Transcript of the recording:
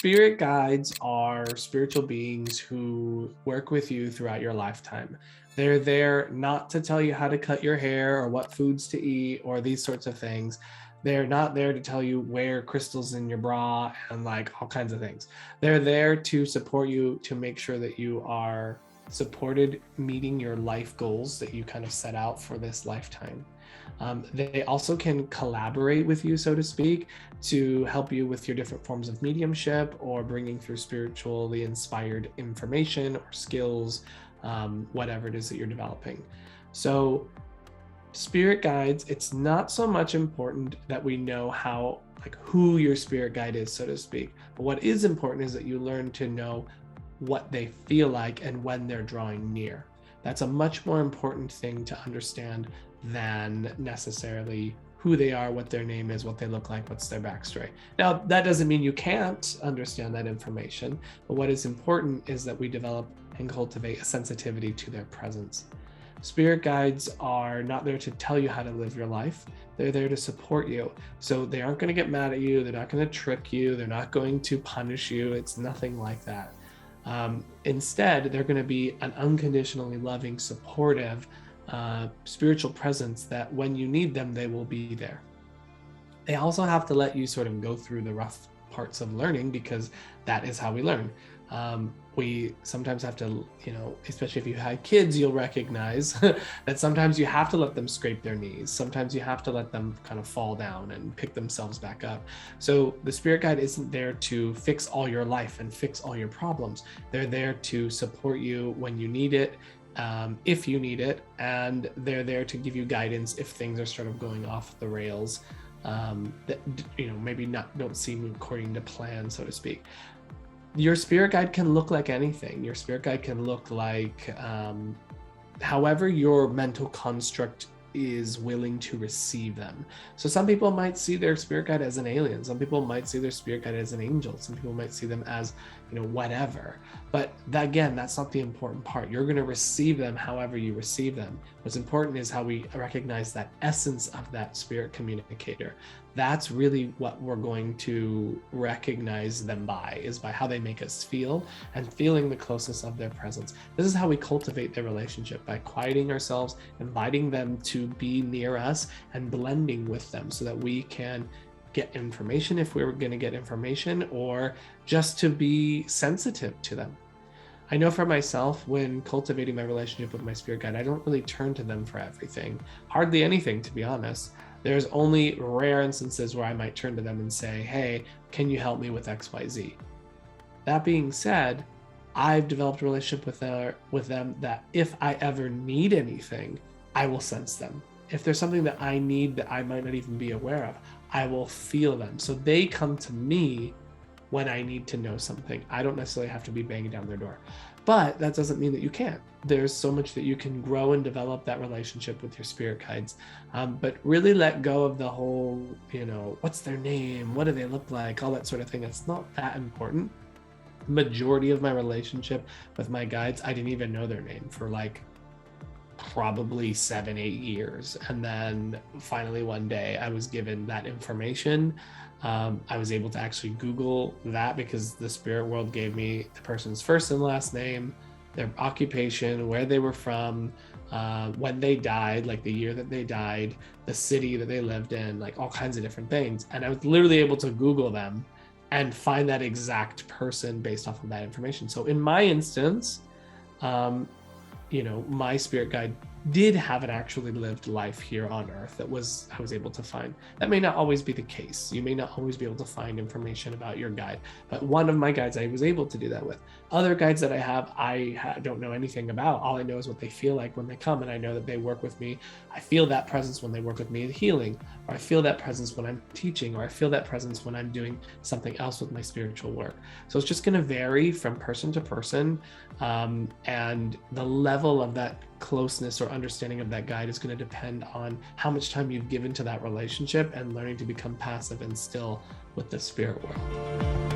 Spirit guides are spiritual beings who work with you throughout your lifetime. They're there not to tell you how to cut your hair or what foods to eat or these sorts of things. They're not there to tell you where crystals in your bra and like all kinds of things. They're there to support you to make sure that you are supported meeting your life goals that you kind of set out for this lifetime. They also can collaborate with you, so to speak, to help you with your different forms of mediumship or bringing through spiritually inspired information or skills, whatever it is that you're developing. So, spirit guides, it's not so much important that we know how, like, who your spirit guide is, so to speak. But what is important is that you learn to know what they feel like and when they're drawing near. That's a much more important thing to understand than necessarily who they are, what their name is, what they look like, what's their backstory. Now, that doesn't mean you can't understand that information, but what is important is that we develop and cultivate a sensitivity to their presence. Spirit guides are not there to tell you how to live your life. They're there to support you. So they aren't going to get mad at you. They're not going to trick you. They're not going to punish you. It's nothing like that. Instead, they're going to be an unconditionally loving, supportive, spiritual presence that when you need them, they will be there. They also have to let you sort of go through the rough parts of learning because that is how we learn. We sometimes have to, especially if you had kids, you'll recognize that sometimes you have to let them scrape their knees. Sometimes you have to let them kind of fall down and pick themselves back up. So the spirit guide isn't there to fix all your life and fix all your problems. They're there to support you when you need it, if you need it, and they're there to give you guidance if things are sort of going off the rails, that maybe don't seem according to plan, so to speak. Your spirit guide can look like anything. Your spirit guide can look like however your mental construct is willing to receive them. So some people might see their spirit guide as an alien. Some people might see their spirit guide as an angel. Some people might see them as, whatever. But that, again, that's not the important part. You're going to receive them however you receive them. What's important is how we recognize that essence of that spirit communicator. That's really what we're going to recognize them by, is by how they make us feel and feeling the closeness of their presence. This is how we cultivate their relationship, by quieting ourselves, inviting them to be near us and blending with them so that we can get information if we were going to get information, or just to be sensitive to them. I know for myself, when cultivating my relationship with my spirit guide, I don't really turn to them for everything, hardly anything, to be honest. There's only rare instances where I might turn to them and say, hey, can you help me with XYZ? That being said, I've developed a relationship with them that if I ever need anything, I will sense them. If there's something that I need that I might not even be aware of, I will feel them. So they come to me when I need to know something. I don't necessarily have to be banging down their door. But that doesn't mean that you can't. There's so much that you can grow and develop that relationship with your spirit guides. But really let go of the whole, what's their name? What do they look like? All that sort of thing. It's not that important. Majority of my relationship with my guides, I didn't even know their name for probably 7-8 years. And then finally one day I was given that information. I was able to actually Google that because the spirit world gave me the person's first and last name, their occupation, where they were from, when they died, like the year that they died, the city that they lived in, like all kinds of different things. And I was literally able to Google them and find that exact person based off of that information. So in my instance, my spirit guide did have an actually lived life here on earth I was able to find. That may not always be the case. You may not always be able to find information about your guide, but one of my guides I was able to do that with. Other guides that I have, don't know anything about. All I know is what they feel like when they come, and I know that they work with me. I feel that presence when they work with me in healing, or I feel that presence when I'm teaching, or I feel that presence when I'm doing something else with my spiritual work. So it's just going to vary from person to person, and the level of that closeness or understanding of that guide is going to depend on how much time you've given to that relationship and learning to become passive and still with the spirit world.